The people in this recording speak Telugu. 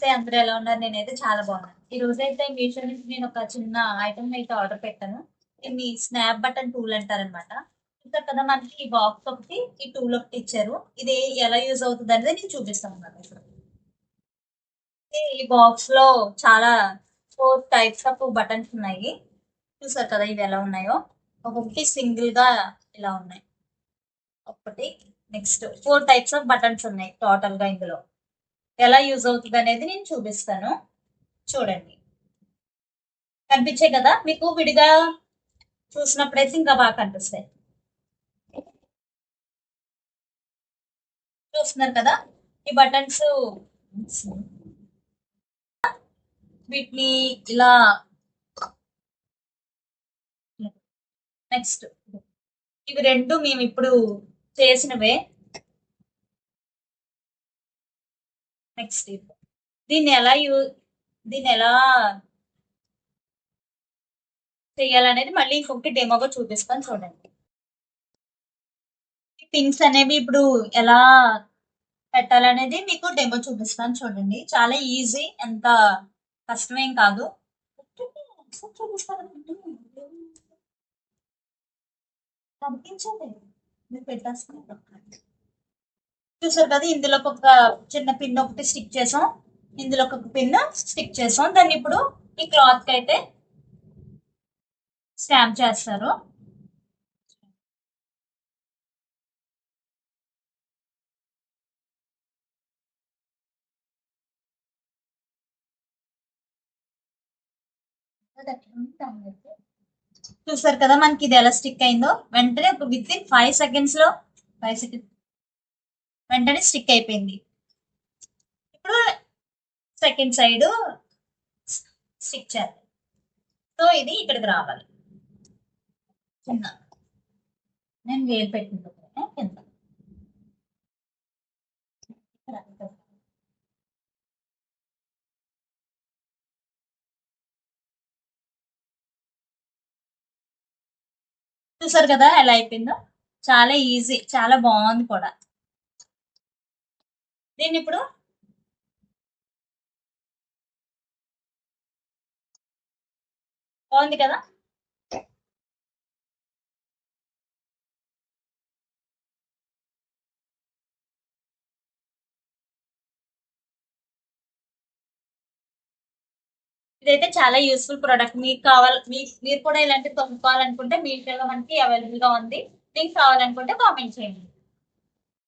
అందరూ ఎలా ఉన్నారు? నేనైతే చాలా బాగున్నాను. ఈ రోజైతే మీషో నుంచి నేను ఒక చిన్న ఐటమ్ అయితే ఆర్డర్ పెట్టాను. దీన్ని స్నాప్ బటన్ టూల్ అంటారనమాట. చూసారు కదా, మనకి ఈ బాక్స్ ఒకటి, ఈ టూల్ ఒకటి ఇచ్చారు. ఇది ఎలా యూజ్ అవుతుంది అనేది నేను చూపిస్తాను అన్నమాట ఇప్పుడు. ఈ బాక్స్ లో చాలా 4 టైప్స్ ఆఫ్ బటన్స్ ఉన్నాయి. చూసారు కదా ఇవి ఎలా ఉన్నాయో. ఒక్కొక్కటి సింగిల్ గా ఇలా ఉన్నాయి. ఒకటి, నెక్స్ట్ 4 టైప్స్ ఆఫ్ బటన్స్ ఉన్నాయి టోటల్ గా ఇందులో. ఎలా యూజ్ అవుతుంది అనేది నేను చూపిస్తాను, చూడండి. కనిపించాయి కదా మీకు? విడిగా చూసినప్పుడైతే ఇంకా బాగా కనిపిస్తాయి. చూస్తున్నారు కదా ఈ బటన్స్, వీటిని ఇలా. నెక్స్ట్, ఇవి రెండు మేము ఇప్పుడు చేసినవే. నెక్స్ట్, దీన్ని ఎలా దీన్ని ఎలా చేయాలనేది మళ్ళీ ఇంకొకటి డెమోగా చూపిస్తాను, చూడండి. పిన్స్ అనేవి ఇప్పుడు ఎలా పెట్టాలనేది మీకు డెమో చూపిస్తాను, చూడండి. చాలా ఈజీ, ఎంత కష్టమేం కాదు. కనిపించండి, మీరు పెట్టేస్తున్నారు. చూసారు కదా, ఇందులో ఒక చిన్న పిన్ ఒకటి స్టిక్ చేసాం, ఇందులో ఒక పిన్ స్టిక్ చేసాం. దాన్ని ఇప్పుడు ఈ క్లాత్ కి అయితే స్టాంప్ చేస్తారు. చూసారు కదా మనకి ఇది ఎలా స్టిక్ అయిందో. వెంటనే విత్ ఇన్ 5 సెకండ్స్ లో, 5 సెకండ్స్ వెంటనే స్టిక్ అయిపోయింది. ఇప్పుడు సెకండ్ సైడ్ స్టిక్ చేయాలి. సో ఇది ఇక్కడికి రావాలి. కింద నేను వేలు పెట్టింది కింద. చూసారు కదా ఎలా అయిపోయిందో. చాలా ఈజీ, చాలా బాగుంది కూడా. దీన్ని ఇప్పుడు బాగుంది కదా. ఇదైతే చాలా యూస్ఫుల్ ప్రోడక్ట్. మీకు కావాలి, మీరు కూడా ఇలాంటివి కొనుక్కోవాలనుకుంటే మీ మనకి అవైలబుల్ గా ఉంది. మీకు కావాలనుకుంటే కామెంట్ చేయండి.